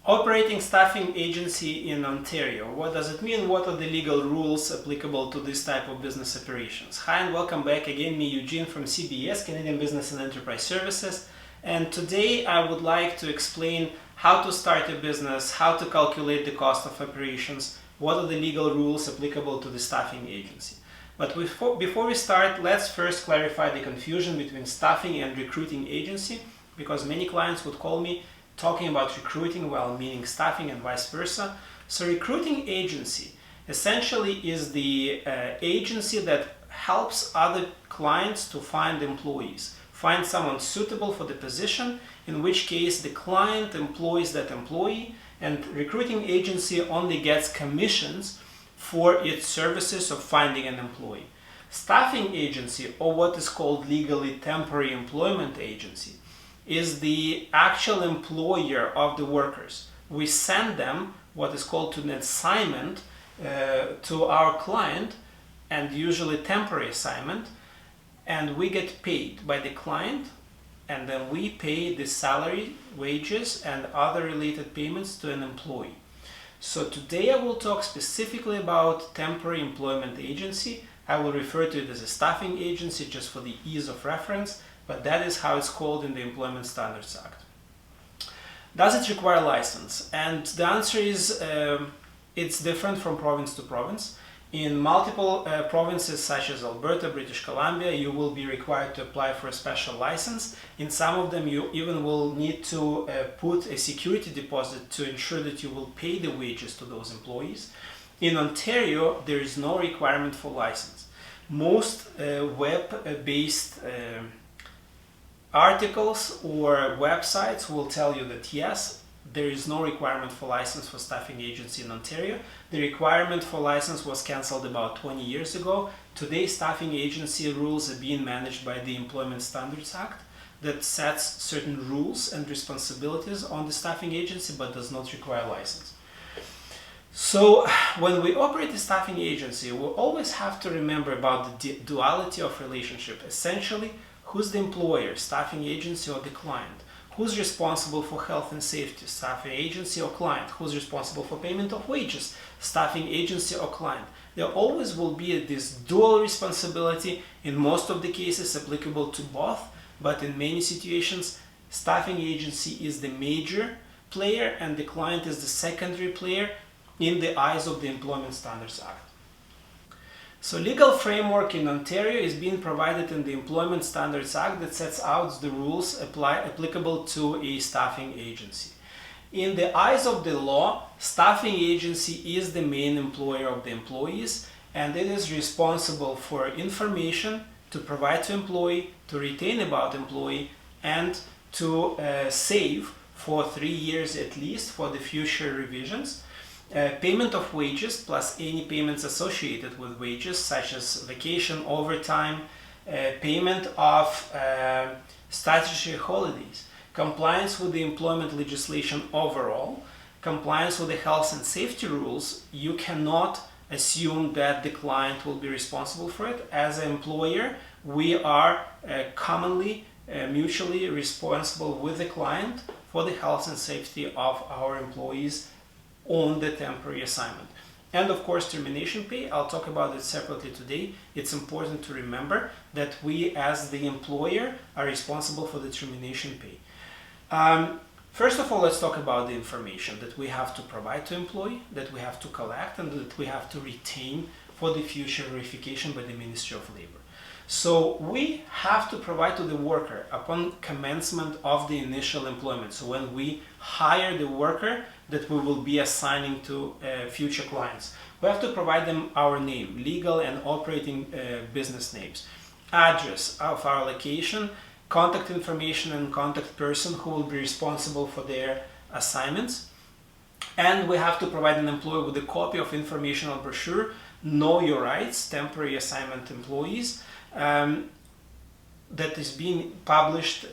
Operating staffing agency in Ontario. What does it mean? What are the legal rules applicable to this type of business operations? Hi and welcome back again, me Eugene from CBS, Canadian Business and Enterprise Services. And today I would like to explain how to start a business, how to calculate the cost of operations, what are the legal rules applicable to the staffing agency. But before we start, let's first clarify the confusion between staffing and recruiting agency, because many clients would call me talking about recruiting while meaning staffing and vice versa. So recruiting agency essentially is the agency that helps other clients to find employees, find someone suitable for the position, in which case the client employs that employee, and recruiting agency only gets commissions for its services of finding an employee. Staffing agency, or what is called legally temporary employment agency, is the actual employer of the workers. We send them what is called an assignment to our client, and usually temporary assignment, and we get paid by the client, and then we pay the salary, wages, and other related payments to an employee. So today I will talk specifically about temporary employment agency. I will refer to it as a staffing agency just for the ease of reference, but that is how it's called in the Employment Standards Act. Does it require a license? And the answer is it's different from province to province. In multiple provinces such as Alberta, British Columbia, you will be required to apply for a special license. In some of them you even will need to put a security deposit to ensure that you will pay the wages to those employees. In Ontario, there is no requirement for license. Most web-based articles or websites will tell you that yes, there is no requirement for license for staffing agency in Ontario. The requirement for license was cancelled about 20 years ago. Today, staffing agency rules are being managed by the Employment Standards Act that sets certain rules and responsibilities on the staffing agency but does not require a license. So when we operate a staffing agency, we always have to remember about the duality of relationship. Essentially, who's the employer, staffing agency or the client? Who's responsible for health and safety, staffing agency or client? Who's responsible for payment of wages, staffing agency or client? There always will be this dual responsibility, in most of the cases applicable to both, but in many situations, staffing agency is the major player and the client is the secondary player in the eyes of the Employment Standards Act. So legal framework in Ontario is being provided in the Employment Standards Act that sets out the rules applicable to a staffing agency. In the eyes of the law, staffing agency is the main employer of the employees, and it is responsible for information to provide to employee, to retain about employee, and to save for 3 years at least for the future revisions. Payment of wages plus any payments associated with wages such as vacation, overtime, payment of statutory holidays, compliance with the employment legislation overall, compliance with the health and safety rules. You cannot assume that the client will be responsible for it. As an employer, we are commonly mutually responsible with the client for the health and safety of our employees on the temporary assignment. And of course, termination pay, I'll talk about it separately today. It's important to remember that we as the employer are responsible for the termination pay. First of all, let's talk about the information that we have to provide to employee, that we have to collect, and that we have to retain for the future verification by the Ministry of Labor. So we have to provide to the worker upon commencement of the initial employment. So when we hire the worker that we will be assigning to future clients, we have to provide them our name, legal and operating business names, address of our location, contact information and contact person who will be responsible for their assignments. And we have to provide an employee with a copy of informational brochure, Know Your Rights, Temporary Assignment Employees, that is being published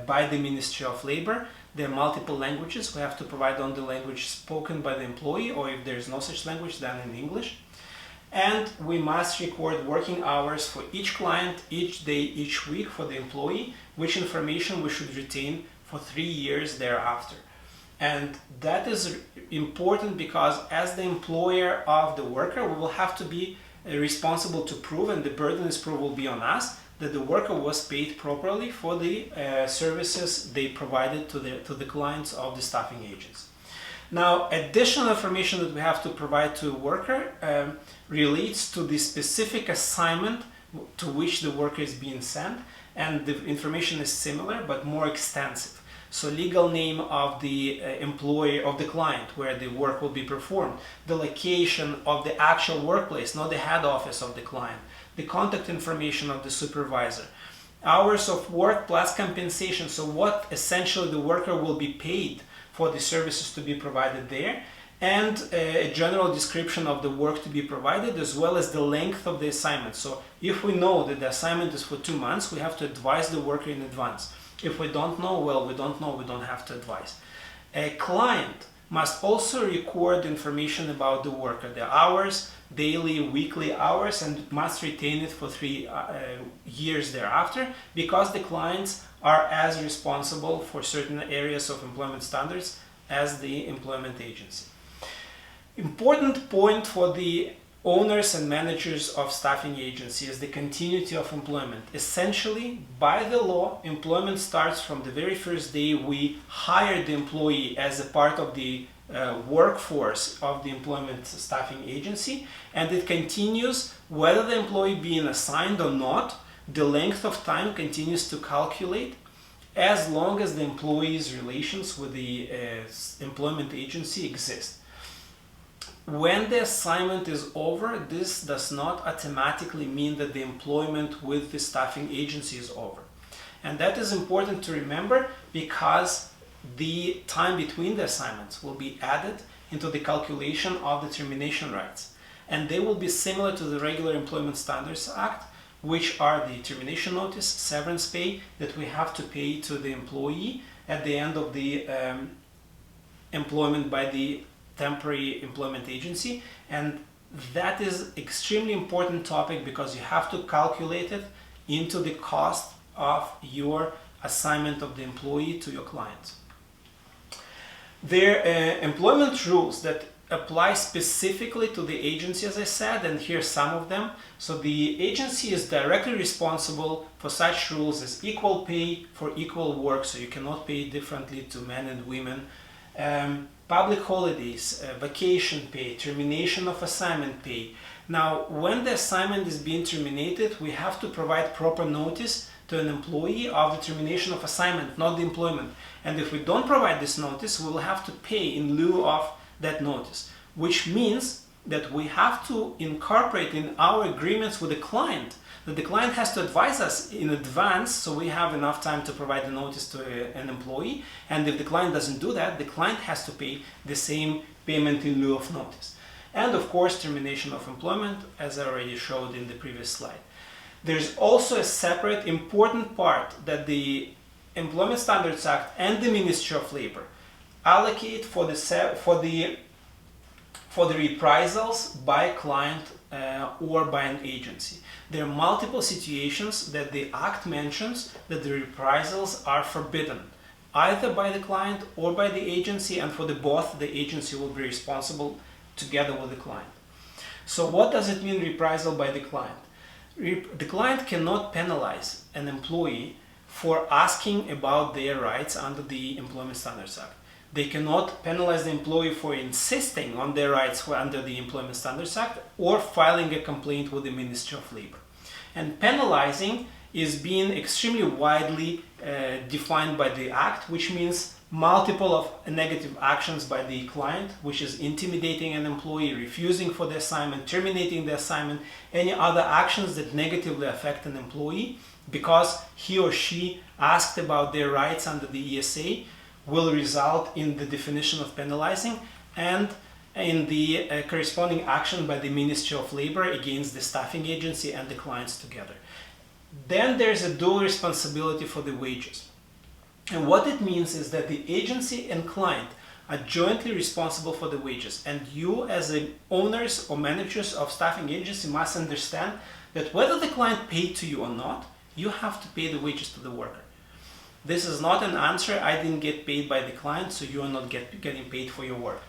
by the Ministry of Labor. There are multiple languages. We have to provide on the language spoken by the employee, or if there is no such language, then in English. And we must record working hours for each client, each day, each week for the employee, which information we should retain for 3 years thereafter. And that is important because as the employer of the worker, we will have to be responsible to prove, and the burden is proof will be on us, that the worker was paid properly for the services they provided to the clients of the staffing agents. Now, additional information that we have to provide to a worker relates to the specific assignment to which the worker is being sent, and the information is similar but more extensive. So legal name of the employer of the client where the work will be performed, the location of the actual workplace, not the head office of the client, the contact information of the supervisor, hours of work plus compensation, so what essentially the worker will be paid for the services to be provided there, and a general description of the work to be provided, as well as the length of the assignment. So if we know that the assignment is for 2 months, we have to advise the worker in advance. If we don't know, well, we don't know, we don't have to advise. A client must also record information about the worker, the hours, daily, weekly hours, and must retain it for 3 years thereafter, because the clients are as responsible for certain areas of employment standards as the employment agency. Important point for the owners and managers of staffing agency is the continuity of employment. Essentially, by the law, employment starts from the very first day we hire the employee as a part of the workforce of the employment staffing agency, and it continues whether the employee being assigned or not. The length of time continues to calculate as long as the employee's relations with the employment agency exist. When the assignment is over, this does not automatically mean that the employment with the staffing agency is over. And that is important to remember, because the time between the assignments will be added into the calculation of the termination rights. And they will be similar to the regular Employment Standards Act, which are the termination notice, severance pay that we have to pay to the employee at the end of the employment by the temporary employment agency. And that is extremely important topic, because you have to calculate it into the cost of your assignment of the employee to your client. There are employment rules that apply specifically to the agency, as I said, and here are some of them. So the agency is directly responsible for such rules as equal pay for equal work, so you cannot pay differently to men and women, public holidays, vacation pay, termination of assignment pay. Now, when the assignment is being terminated, we have to provide proper notice to an employee of the termination of assignment, not the employment. And if we don't provide this notice, we will have to pay in lieu of that notice, which means that we have to incorporate in our agreements with the client that the client has to advise us in advance, so we have enough time to provide the notice to an employee. And if the client doesn't do that, the client has to pay the same payment in lieu of notice. And of course, termination of employment, as I already showed in the previous slide. There's also a separate important part that the Employment Standards Act and the Ministry of Labor allocate for the reprisals by a client or by an agency. There are multiple situations that the Act mentions that the reprisals are forbidden, either by the client or by the agency, and for the both, the agency will be responsible together with the client. So what does it mean, reprisal by the client? The client cannot penalize an employee for asking about their rights under the Employment Standards Act. They cannot penalize the employee for insisting on their rights under the Employment Standards Act or filing a complaint with the Ministry of Labor. And penalizing is being extremely widely defined by the Act, which means multiple of negative actions by the client, which is intimidating an employee, refusing for the assignment, terminating the assignment, any other actions that negatively affect an employee because he or she asked about their rights under the ESA, will result in the definition of penalizing and in the corresponding action by the Ministry of Labor against the staffing agency and the clients together. Then there's a dual responsibility for the wages. And what it means is that the agency and client are jointly responsible for the wages. And you, as the owners or managers of staffing agency, must understand that whether the client paid to you or not, you have to pay the wages to the worker. This is not an answer, I didn't get paid by the client, so you are not getting paid for your work.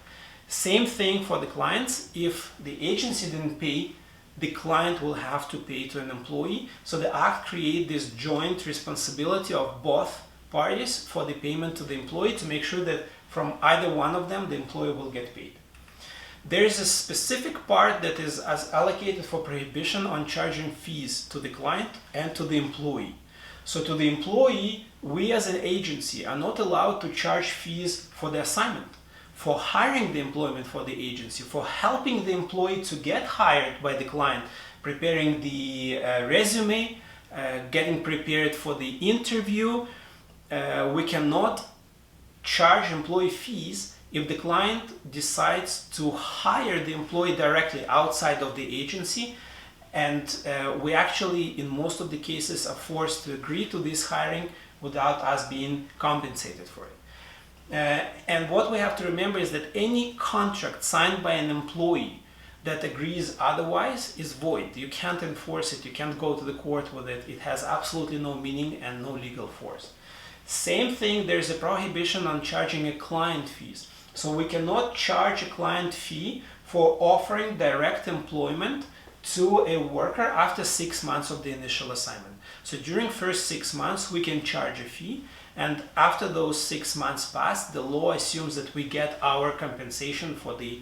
Same thing for the clients. If the agency didn't pay, the client will have to pay to an employee. So the act creates this joint responsibility of both parties for the payment to the employee to make sure that from either one of them the employee will get paid. There is a specific part that is allocated for prohibition on charging fees to the client and to the employee. So to the employee, we as an agency are not allowed to charge fees for the assignment, for hiring the employment for the agency, for helping the employee to get hired by the client, preparing the resume, getting prepared for the interview. We cannot charge employee fees if the client decides to hire the employee directly outside of the agency, and we actually in most of the cases are forced to agree to this hiring without us being compensated for it. And what we have to remember is that any contract signed by an employee that agrees otherwise is void. You can't enforce it, you can't go to the court with it. It has absolutely no meaning and no legal force. Same thing, there's a prohibition on charging a client fees. So we cannot charge a client fee for offering direct employment to a worker after 6 months of the initial assignment. So during first 6 months we can charge a fee, and after those 6 months pass, the law assumes that we get our compensation for the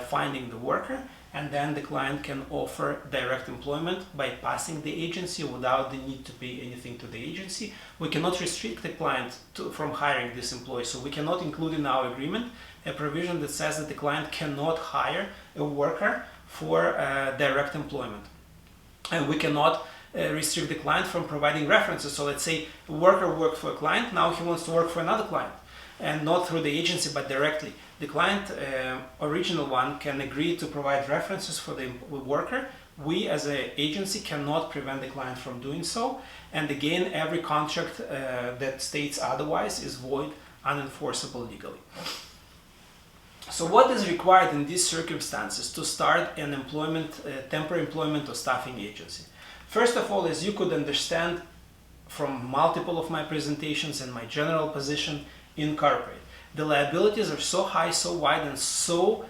finding the worker, and then the client can offer direct employment by passing the agency without the need to pay anything to the agency. We cannot restrict the client from hiring this employee, so we cannot include in our agreement a provision that says that the client cannot hire a worker for direct employment. And we cannot restrict the client from providing references. So let's say a worker worked for a client, now he wants to work for another client, and not through the agency but directly. The client, original one, can agree to provide references for the worker. We as an agency cannot prevent the client from doing so. And again, every contract that states otherwise is void, unenforceable legally. So what is required in these circumstances to start an temporary employment or staffing agency? First of all, as you could understand from multiple of my presentations and my general position, incorporate. The liabilities are so high, so wide, and so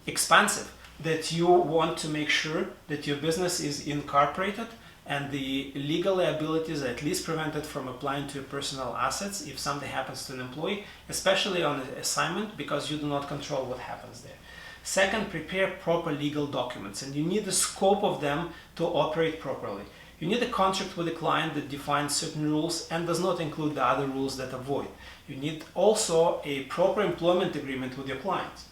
expansive that you want to make sure that your business is incorporated and the legal liabilities are at least prevented from applying to your personal assets if something happens to an employee, especially on an assignment, because you do not control what happens there. Second, prepare proper legal documents, and you need the scope of them to operate properly. You need a contract with a client that defines certain rules and does not include the other rules that are void. You need also a proper employment agreement with your clients.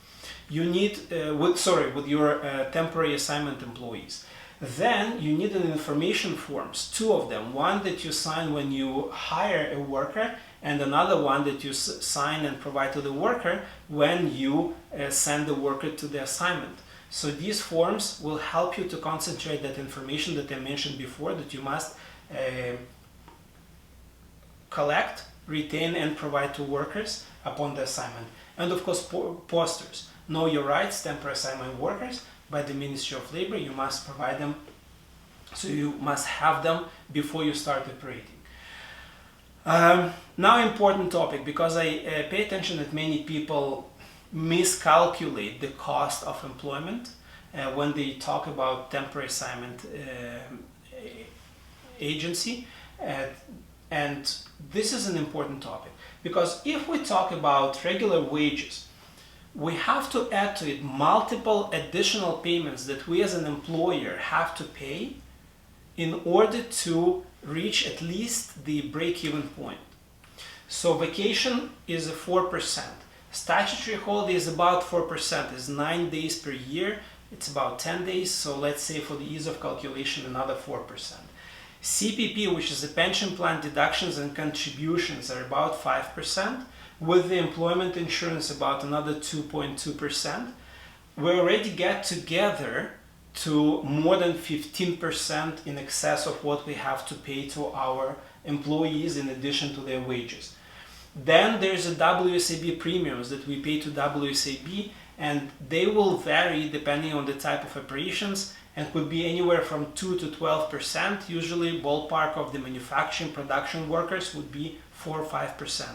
You need, with your temporary assignment employees. Then you need an information forms, 2 of them. One that you sign when you hire a worker, and another one that you sign and provide to the worker when you send the worker to the assignment. So these forms will help you to concentrate that information that I mentioned before, that you must collect, retain, and provide to workers upon the assignment. And of course, posters. Know your rights, temporary assignment workers, by the Ministry of Labor. You must provide them, so you must have them before you start operating. Now, important topic, because I pay attention that many people miscalculate the cost of employment when they talk about temporary assignment agency, and this is an important topic, because if we talk about regular wages, we have to add to it multiple additional payments that we as an employer have to pay in order to reach at least the break-even point. So vacation is 4%. Statutory holiday is about 4%, is 9 days per year. It's about 10 days, so let's say for the ease of calculation, another 4%. CPP, which is the pension plan deductions and contributions, are about 5%. With the employment insurance, about another 2.2%. We already get together to more than 15% in excess of what we have to pay to our employees in addition to their wages. Then there's a WSAB premiums that we pay to WSAB, and they will vary depending on the type of operations and could be anywhere from 2 to 12%. Usually ballpark of the manufacturing production workers would be 4 or 5%.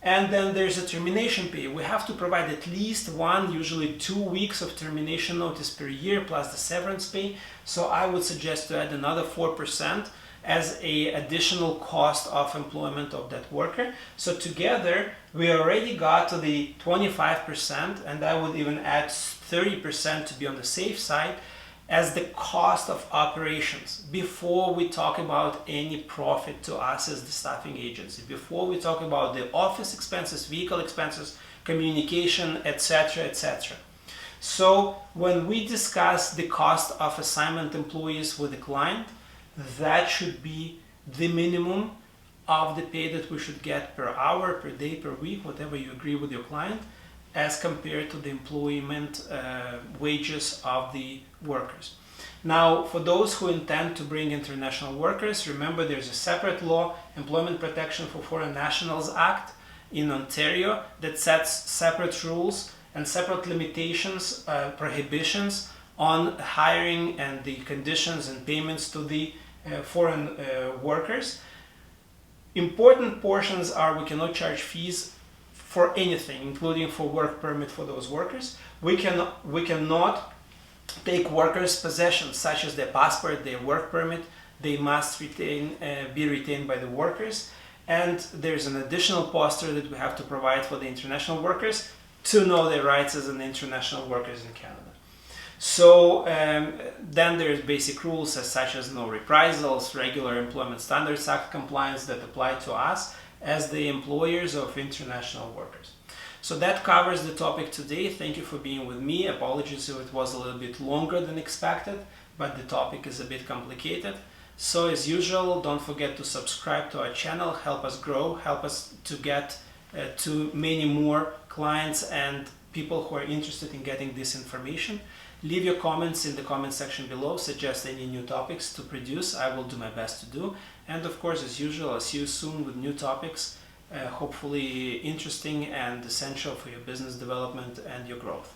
And then there's a termination pay. We have to provide at least one, usually 2 weeks of termination notice per year plus the severance pay. So I would suggest to add another 4% as a additional cost of employment of that worker. So together we already got to the 25%, and I would even add 30% to be on the safe side as the cost of operations before we talk about any profit to us as the staffing agency, before we talk about the office expenses, vehicle expenses, communication, etc., etc. So when we discuss the cost of assignment employees with the client, that should be the minimum of the pay that we should get per hour, per day, per week, whatever you agree with your client, as compared to the employment wages of the workers. Now, for those who intend to bring international workers, remember there's a separate law, Employment Protection for Foreign Nationals Act in Ontario, that sets separate rules and separate limitations, prohibitions on hiring and the conditions and payments to the foreign workers. Important portions are we cannot charge fees for anything, including for work permit for those workers. We cannot take workers' possessions such as their passport, their work permit. They must be retained by the workers. And there's an additional poster that we have to provide for the international workers to know their rights as an international workers in Canada. So then there's basic rules such as no reprisals, regular Employment Standards Act compliance that apply to us as the employers of international workers. So that covers the topic today. Thank you for being with me. Apologies if it was a little bit longer than expected, but the topic is a bit complicated. So as usual, don't forget to subscribe to our channel, help us grow, help us to get to many more clients and people who are interested in getting this information. Leave your comments in the comment section below, suggest any new topics to produce. I will do my best to do. And of course, as usual, I'll see you soon with new topics, hopefully interesting and essential for your business development and your growth.